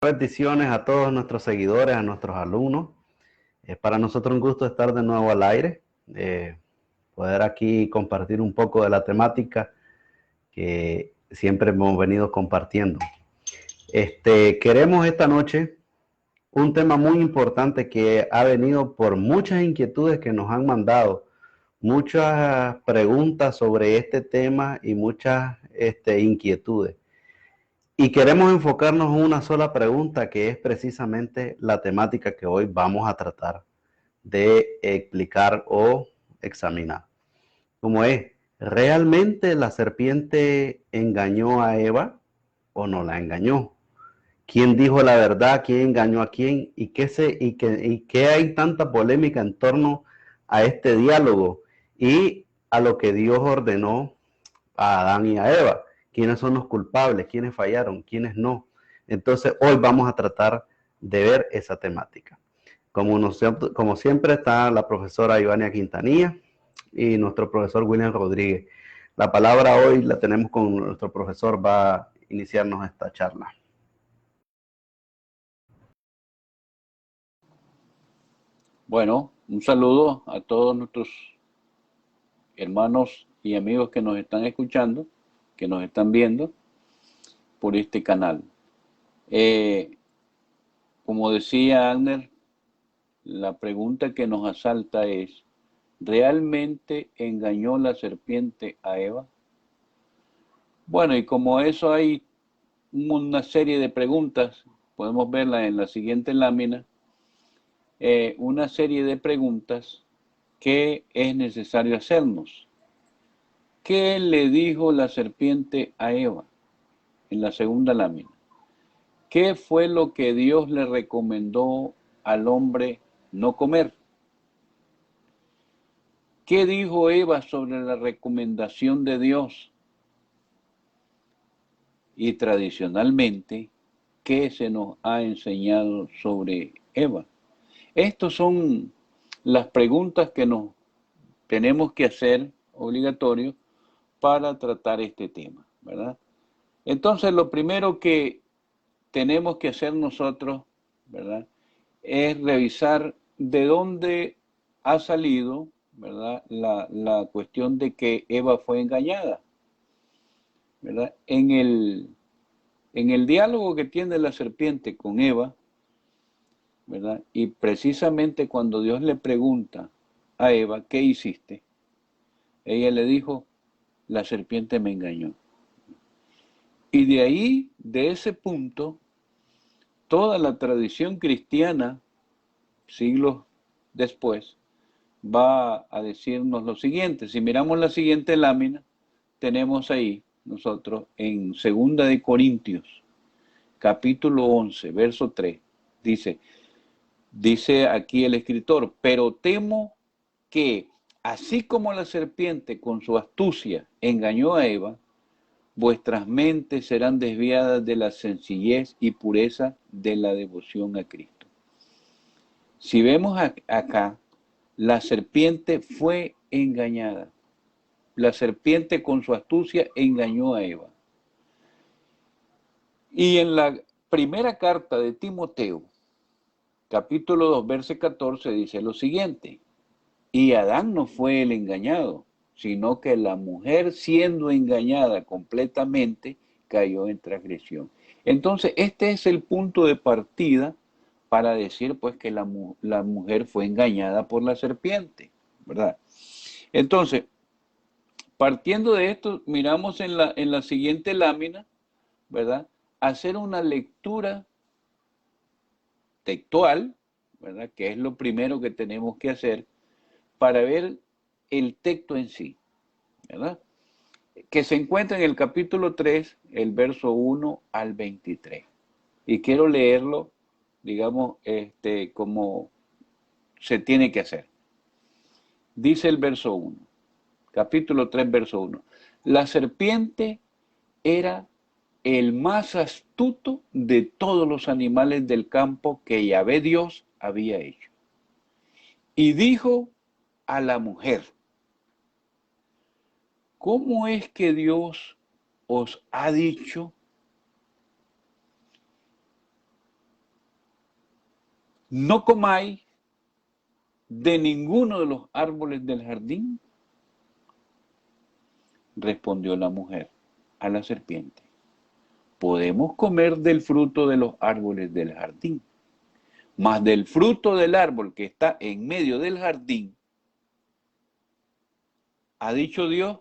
Bendiciones a todos nuestros seguidores, a nuestros alumnos. Es para nosotros un gusto estar de nuevo al aire, poder aquí compartir un poco de la temática que siempre hemos venido compartiendo. Queremos esta noche un tema muy importante que ha venido por muchas inquietudes que nos han mandado, muchas preguntas sobre este tema y muchas inquietudes. Y queremos enfocarnos en una sola pregunta, que es precisamente la temática que hoy vamos a tratar de explicar o examinar. Como es, ¿realmente la serpiente engañó a Eva o no la engañó? ¿Quién dijo la verdad? ¿Quién engañó a quién? ¿Y qué hay tanta polémica en torno a este diálogo y a lo que Dios ordenó a Adán y a Eva? ¿Quiénes son los culpables? ¿Quiénes fallaron? ¿Quiénes no? Entonces, hoy vamos a tratar de ver esa temática. Como siempre está la profesora Ivania Quintanilla y nuestro profesor William Rodríguez. La palabra hoy la tenemos con nuestro profesor, va a iniciarnos esta charla. Bueno, un saludo a todos nuestros hermanos y amigos que nos están escuchando, que nos están viendo por este canal. Como decía Agner, la pregunta que nos asalta es, ¿realmente engañó la serpiente a Eva? Bueno, y como eso hay una serie de preguntas, podemos verla en la siguiente lámina, una serie de preguntas que es necesario hacernos. ¿Qué le dijo la serpiente a Eva? En la segunda lámina. ¿Qué fue lo que Dios le recomendó al hombre no comer? ¿Qué dijo Eva sobre la recomendación de Dios? Y tradicionalmente, ¿qué se nos ha enseñado sobre Eva? Estas son las preguntas que nos tenemos que hacer obligatorios para tratar este tema, ¿verdad? Entonces, lo primero que tenemos que hacer nosotros, ¿verdad?, es revisar de dónde ha salido, ¿verdad?, la cuestión de que Eva fue engañada, ¿verdad? En el diálogo que tiene la serpiente con Eva, ¿verdad?, y precisamente cuando Dios le pregunta a Eva, ¿qué hiciste?, ella le dijo, la serpiente me engañó. Y de ahí, de ese punto, toda la tradición cristiana, siglos después, va a decirnos lo siguiente. Si miramos la siguiente lámina, tenemos ahí nosotros en 2 de Corintios, capítulo 11, verso 3, dice aquí el escritor, pero temo que, así como la serpiente con su astucia engañó a Eva, vuestras mentes serán desviadas de la sencillez y pureza de la devoción a Cristo. Si vemos acá, la serpiente fue engañada. La serpiente con su astucia engañó a Eva. Y en la primera carta de Timoteo, capítulo 2, verso 14, dice lo siguiente, y Adán no fue el engañado, sino que la mujer, siendo engañada completamente, cayó en transgresión. Entonces, este es el punto de partida para decir pues que la mujer fue engañada por la serpiente, ¿verdad? Entonces, partiendo de esto, miramos en la siguiente lámina, ¿verdad?, hacer una lectura textual, ¿verdad?, que es lo primero que tenemos que hacer para ver el texto en sí, ¿verdad?, que se encuentra en el capítulo 3, el verso 1 al 23. Y quiero leerlo, digamos, como se tiene que hacer. Dice el verso 1, capítulo 3, verso 1. La serpiente era el más astuto de todos los animales del campo que Yahvé Dios había hecho. Y dijo a la mujer, ¿cómo es que Dios os ha dicho no comáis de ninguno de los árboles del jardín. Respondió la mujer a la serpiente: podemos comer del fruto de los árboles del jardín, mas del fruto del árbol que está en medio del jardín, ha dicho Dios,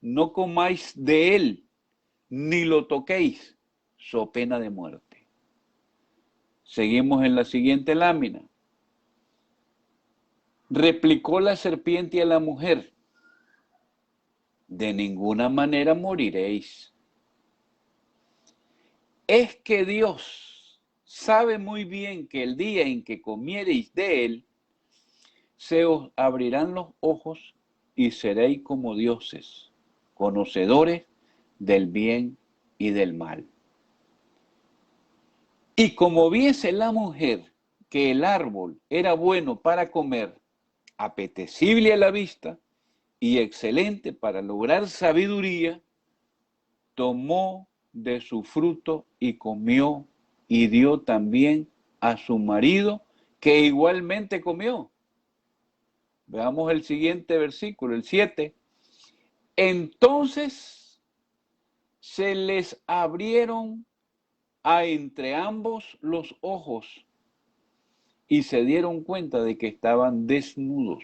no comáis de él, ni lo toquéis, so pena de muerte. Seguimos en la siguiente lámina. Replicó la serpiente a la mujer: de ninguna manera moriréis. Es que Dios sabe muy bien que el día en que comiereis de él, se os abrirán los ojos y seréis como dioses, conocedores del bien y del mal. Y como viese la mujer que el árbol era bueno para comer, apetecible a la vista y excelente para lograr sabiduría, tomó de su fruto y comió, y dio también a su marido, que igualmente comió. Veamos el siguiente versículo, el 7. Entonces se les abrieron a entre ambos los ojos y se dieron cuenta de que estaban desnudos.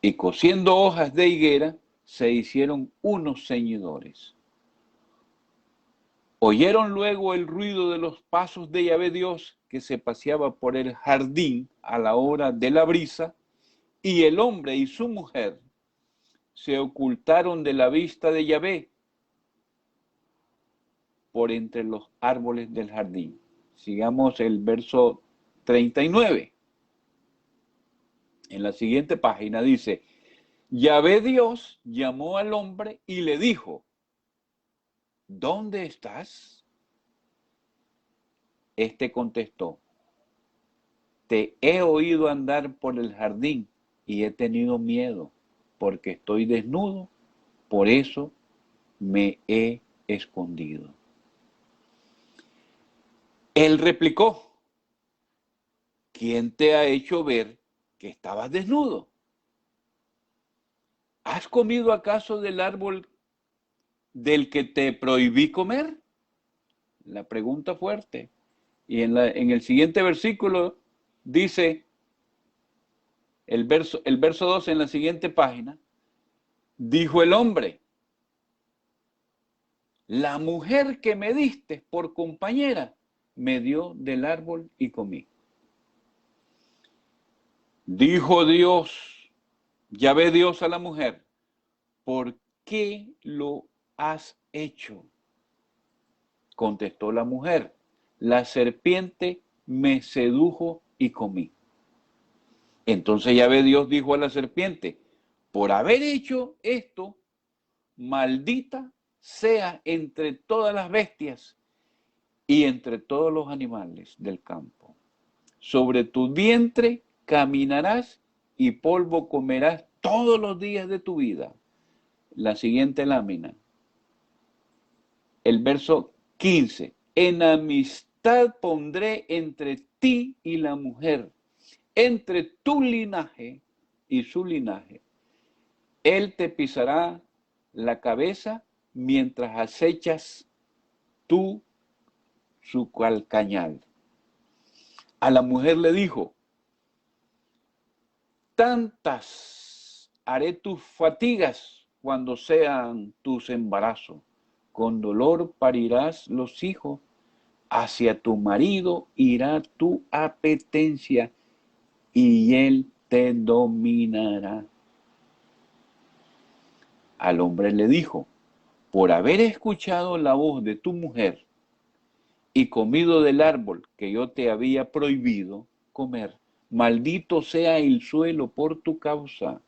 Y cosiendo hojas de higuera, se hicieron unos ceñidores. Oyeron luego el ruido de los pasos de Yahvé Dios, que se paseaba por el jardín a la hora de la brisa, y el hombre y su mujer se ocultaron de la vista de Yahvé por entre los árboles del jardín. Sigamos el verso 39. En la siguiente página dice: Yahvé Dios llamó al hombre y le dijo: ¿dónde estás? Este contestó: te he oído andar por el jardín y he tenido miedo, porque estoy desnudo, por eso me he escondido. Él replicó: ¿quién te ha hecho ver que estabas desnudo? ¿Has comido acaso del árbol del que te prohibí comer? La pregunta fuerte. Y en el siguiente versículo dice, el verso 12 en la siguiente página, dijo el hombre: la mujer que me diste por compañera me dio del árbol y comí. Dijo Dios, Yahvé Dios a la mujer: ¿por qué lo has hecho? Contestó la mujer: la serpiente me sedujo y comí. Entonces Yahvé Dios dijo a la serpiente: por haber hecho esto, maldita sea entre todas las bestias y entre todos los animales del campo. Sobre tu vientre caminarás y polvo comerás todos los días de tu vida. La siguiente lámina, el verso 15. Enemistad pondré entre ti y la mujer, entre tu linaje y su linaje. Él te pisará la cabeza mientras acechas tú su calcañal. A la mujer le dijo: tantas haré tus fatigas cuando sean tus embarazos. Con dolor parirás los hijos. Hacia tu marido irá tu apetencia y él te dominará. Al hombre le dijo: por haber escuchado la voz de tu mujer y comido del árbol que yo te había prohibido comer, maldito sea el suelo por tu causa.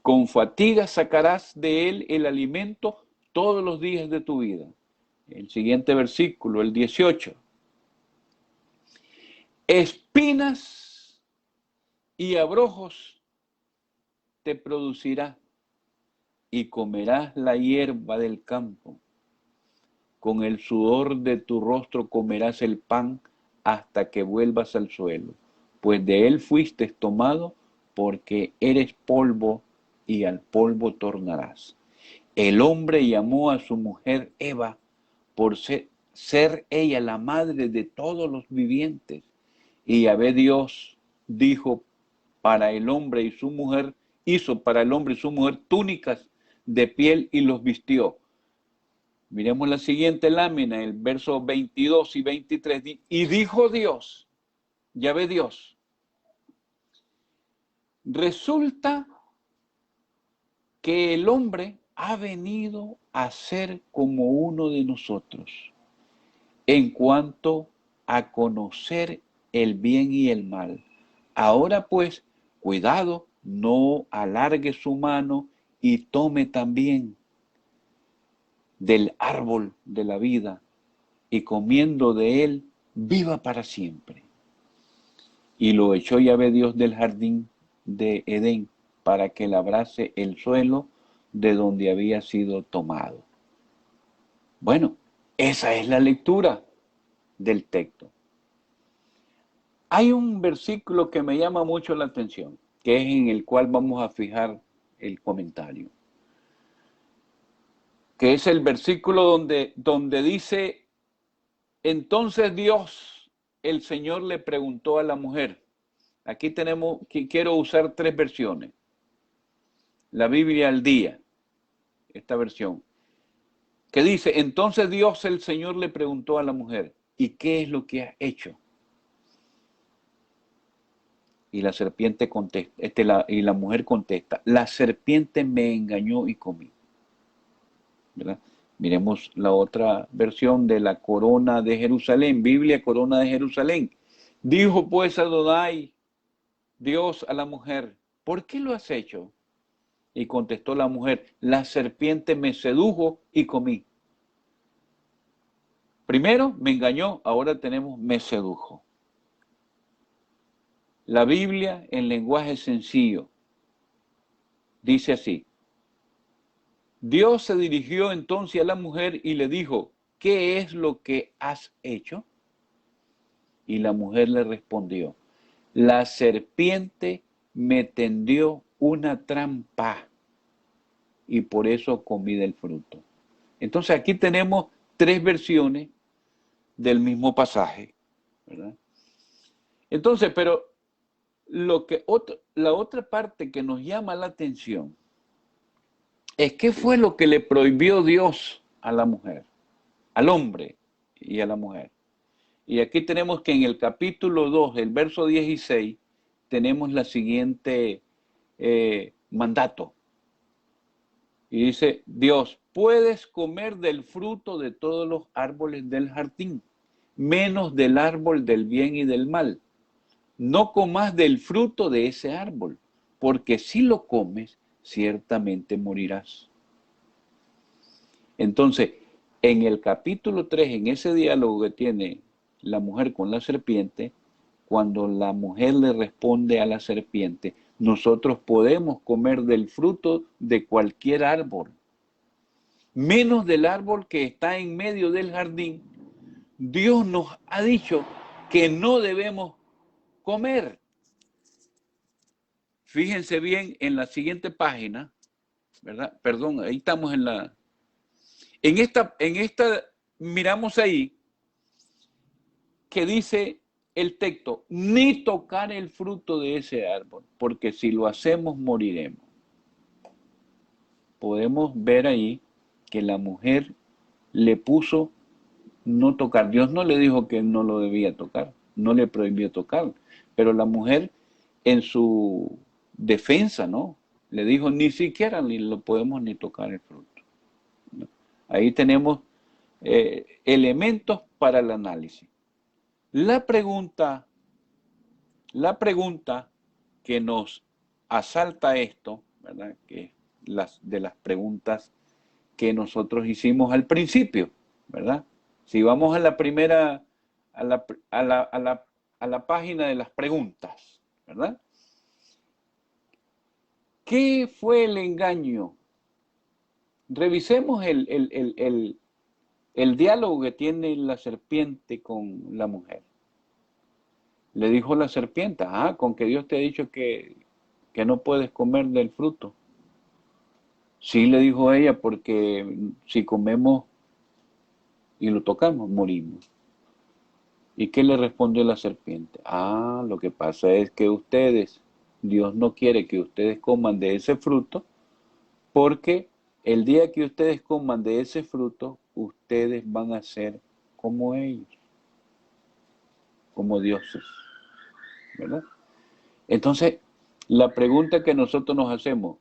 Con fatiga sacarás de él el alimento todos los días de tu vida. El siguiente versículo, el 18. Espinas y abrojos te producirá y comerás la hierba del campo. Con el sudor de tu rostro comerás el pan hasta que vuelvas al suelo, pues de él fuiste tomado, porque eres polvo y al polvo tornarás. El hombre llamó a su mujer Eva por ser ella la madre de todos los vivientes. Y Yahvé Dios dijo para el hombre y su mujer, hizo para el hombre y su mujer túnicas de piel y los vistió. Miremos la siguiente lámina, el verso 22 y 23. Y dijo Dios, Yahvé Dios, resulta que el hombre ha venido a ser como uno de nosotros en cuanto a conocer el bien y el mal. Ahora pues, cuidado, no alargue su mano y tome también del árbol de la vida y comiendo de él, viva para siempre. Y lo echó Yahvé Dios del jardín de Edén para que labrase el suelo de donde había sido tomado. Bueno, esa es la lectura del texto. Hay un versículo que me llama mucho la atención, que es en el cual vamos a fijar el comentario, que es el versículo donde dice, entonces Dios, el Señor le preguntó a la mujer. Aquí quiero usar 3 versiones. La Biblia al día, esta versión, que dice, entonces Dios, el Señor le preguntó a la mujer, ¿y qué es lo que has hecho? Y la serpiente contesta, y la mujer contesta, la serpiente me engañó y comí. ¿Verdad? Miremos la otra versión de la corona de Jerusalén, Biblia, corona de Jerusalén. Dijo pues Adonai, Dios a la mujer, ¿por qué lo has hecho? Y contestó la mujer, la serpiente me sedujo y comí. Primero me engañó, ahora tenemos me sedujo. La Biblia en lenguaje sencillo dice así, Dios se dirigió entonces a la mujer y le dijo, ¿qué es lo que has hecho? Y la mujer le respondió, la serpiente me tendió una trampa y por eso comí del fruto. Entonces aquí tenemos 3 versiones del mismo pasaje, ¿verdad? Entonces, pero la otra parte que nos llama la atención es qué fue lo que le prohibió Dios a la mujer, al hombre y a la mujer. Y aquí tenemos que en el capítulo 2, el verso 16, tenemos la siguiente mandato. Y dice, Dios, puedes comer del fruto de todos los árboles del jardín, menos del árbol del bien y del mal. No comas del fruto de ese árbol, porque si lo comes, ciertamente morirás. Entonces, en el capítulo 3, en ese diálogo que tiene la mujer con la serpiente, cuando la mujer le responde a la serpiente, nosotros podemos comer del fruto de cualquier árbol, menos del árbol que está en medio del jardín. Dios nos ha dicho que no debemos comer. Fíjense bien en la siguiente página, ¿verdad? Perdón, ahí estamos en esta, miramos ahí que dice el texto, ni tocar el fruto de ese árbol, porque si lo hacemos moriremos. Podemos ver ahí que la mujer le puso no tocar. Dios no le dijo que no lo debía tocar, no le prohibió tocar, pero la mujer en su defensa, ¿no? Le dijo, ni siquiera ni lo podemos ni tocar el fruto, ¿no? Ahí tenemos elementos para el análisis. La pregunta que nos asalta esto, ¿verdad? Que es de las preguntas que nosotros hicimos al principio, ¿verdad? Si vamos a la primera, a la página de las preguntas, ¿verdad? ¿Qué fue el engaño? Revisemos el diálogo que tiene la serpiente con la mujer. Le dijo la serpiente, con que Dios te ha dicho que no puedes comer del fruto. Sí, le dijo ella, porque si comemos y lo tocamos, morimos. ¿Y qué le respondió la serpiente? Lo que pasa es que Dios no quiere que ustedes coman de ese fruto, porque el día que ustedes coman de ese fruto, ustedes van a ser como ellos, como dioses, ¿verdad? Entonces, la pregunta que nosotros nos hacemos,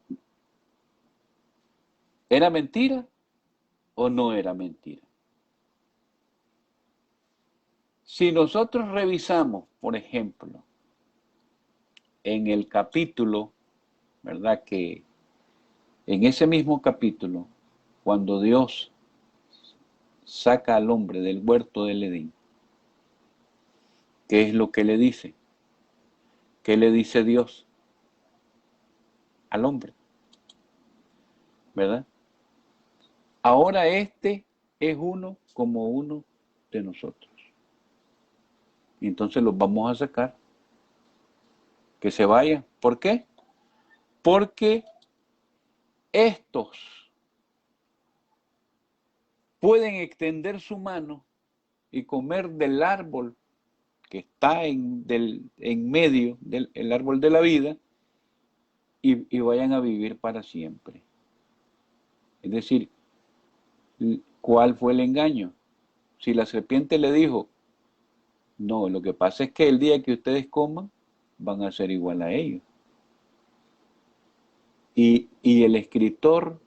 ¿era mentira o no era mentira? Si nosotros revisamos, por ejemplo, en el capítulo, ¿verdad? Que en ese mismo capítulo, cuando Dios saca al hombre del huerto del Edén, ¿qué es lo que le dice? ¿Qué le dice Dios al hombre? ¿Verdad? Ahora este es uno como uno de nosotros. Y entonces los vamos a sacar, que se vayan. ¿Por qué? Porque estos pueden extender su mano y comer del árbol que está en medio del árbol de la vida y vayan a vivir para siempre. Es decir, ¿cuál fue el engaño? Si la serpiente le dijo, no, lo que pasa es que el día que ustedes coman, van a ser igual a ellos. Y el escritor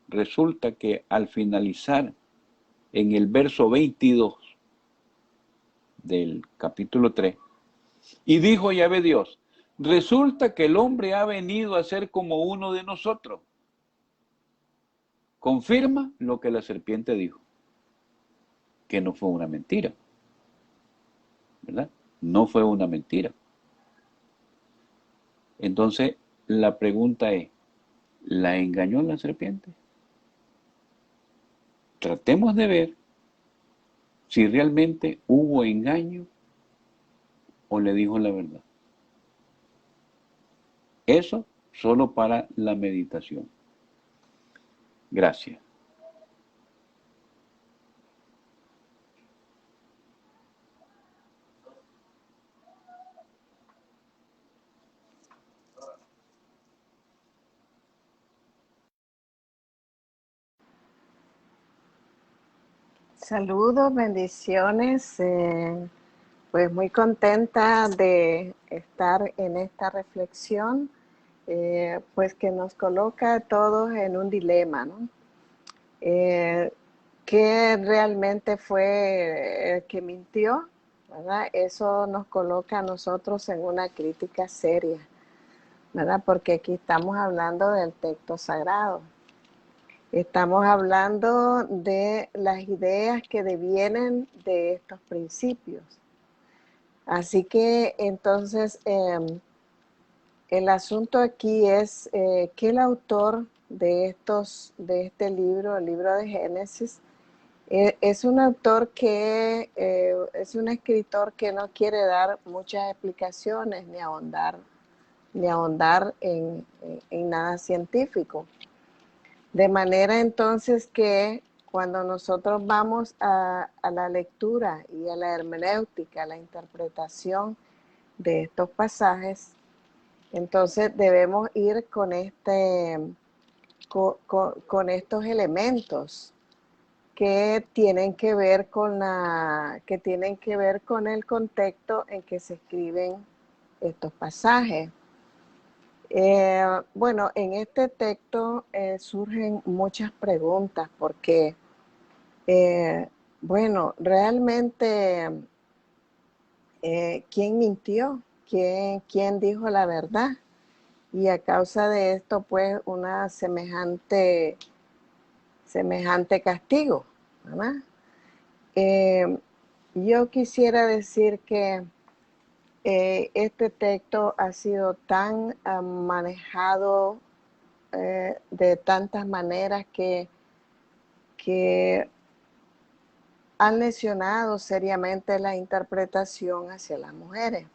resulta que al finalizar en el verso 22 del capítulo 3, y dijo Yahvé Dios, resulta que el hombre ha venido a ser como uno de nosotros. Confirma lo que la serpiente dijo, que no fue una mentira, ¿verdad? No fue una mentira. Entonces, la pregunta es, ¿la engañó la serpiente? Tratemos de ver si realmente hubo engaño o le dijo la verdad. Eso solo para la meditación. Gracias. Saludos, bendiciones. Pues muy contenta de estar en esta reflexión, pues que nos coloca a todos en un dilema, ¿no? ¿Qué realmente fue el que mintió? ¿Verdad? Eso nos coloca a nosotros en una crítica seria, ¿verdad? Porque aquí estamos hablando del texto sagrado. Estamos hablando de las ideas que devienen de estos principios. Así que entonces el asunto aquí es que el autor de este libro, el libro de Génesis, es un autor que es un escritor que no quiere dar muchas explicaciones ni ahondar en nada científico. De manera entonces que cuando nosotros vamos a la lectura y a la hermenéutica, a la interpretación de estos pasajes, entonces debemos ir con estos elementos que tienen que ver con el contexto en que se escriben estos pasajes. Bueno, en este texto surgen muchas preguntas porque, bueno, realmente, ¿quién mintió? ¿Quién dijo la verdad? Y a causa de esto, pues, una semejante castigo, ¿verdad? Yo quisiera decir que este texto ha sido tan manejado de tantas maneras que han lesionado seriamente la interpretación hacia las mujeres.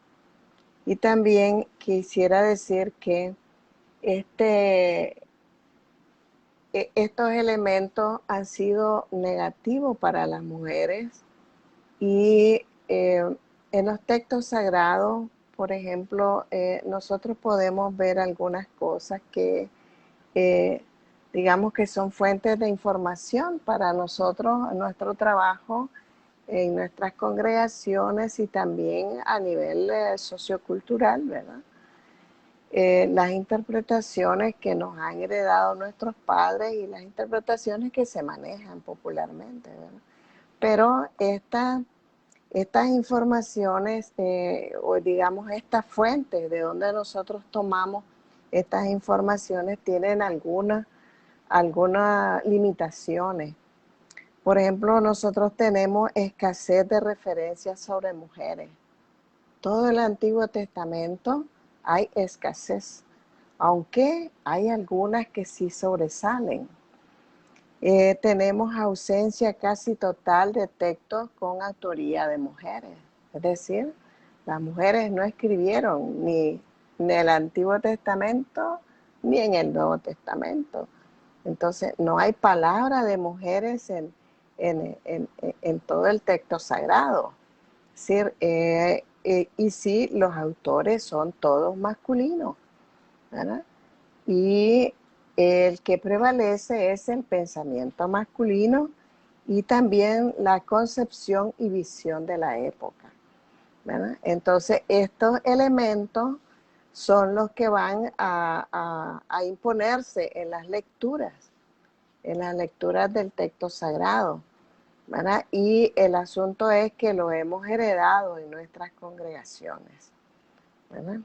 Y también quisiera decir que estos elementos han sido negativos para las mujeres y en los textos sagrados, por ejemplo, nosotros podemos ver algunas cosas que digamos que son fuentes de información para nosotros, nuestro trabajo en nuestras congregaciones y también a nivel sociocultural, ¿verdad? Las interpretaciones que nos han heredado nuestros padres y las interpretaciones que se manejan popularmente, ¿verdad? Pero estas informaciones, o digamos estas fuentes de donde nosotros tomamos estas informaciones, tienen algunas limitaciones. Por ejemplo, nosotros tenemos escasez de referencias sobre mujeres. Todo el Antiguo Testamento hay escasez, aunque hay algunas que sí sobresalen. Tenemos ausencia casi total de textos con autoría de mujeres. Es decir, las mujeres no escribieron ni en el Antiguo Testamento ni en el Nuevo Testamento. Entonces, no hay palabra de mujeres en todo el texto sagrado. Es decir, y sí, los autores son todos masculinos, ¿verdad? Y el que prevalece es el pensamiento masculino y también la concepción y visión de la época, ¿verdad? Entonces, estos elementos son los que van a imponerse en las lecturas del texto sagrado, ¿verdad? Y el asunto es que lo hemos heredado en nuestras congregaciones, ¿verdad?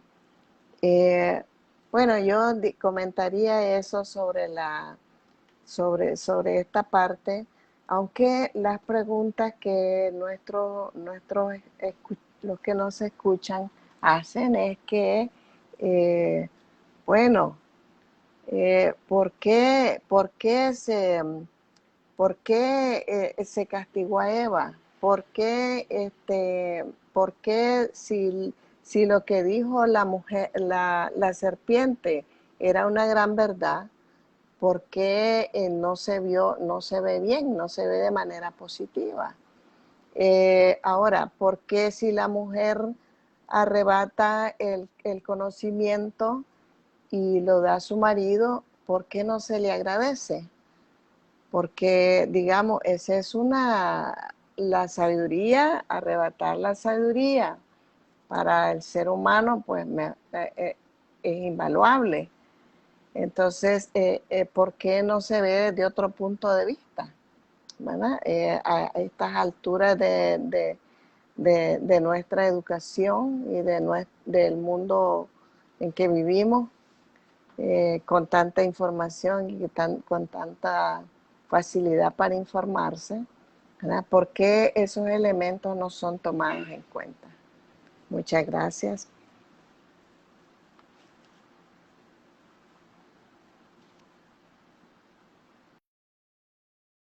Bueno, yo comentaría eso sobre esta parte, aunque las preguntas que los que nos escuchan hacen es que, bueno, ¿por qué se castigó a Eva? ¿Por qué si lo que dijo la mujer, la serpiente era una gran verdad, por qué no se ve bien, no se ve de manera positiva? Ahora, ¿por qué si la mujer arrebata el conocimiento y lo da a su marido, por qué no se le agradece? Porque, digamos, esa es la sabiduría, arrebatar la sabiduría para el ser humano, pues es invaluable. Entonces, ¿por qué no se ve desde otro punto de vista? ¿Verdad? A estas alturas de nuestra educación y del mundo en que vivimos, con tanta información y con tanta facilidad para informarse, ¿verdad? ¿Por qué esos elementos no son tomados en cuenta? Muchas gracias.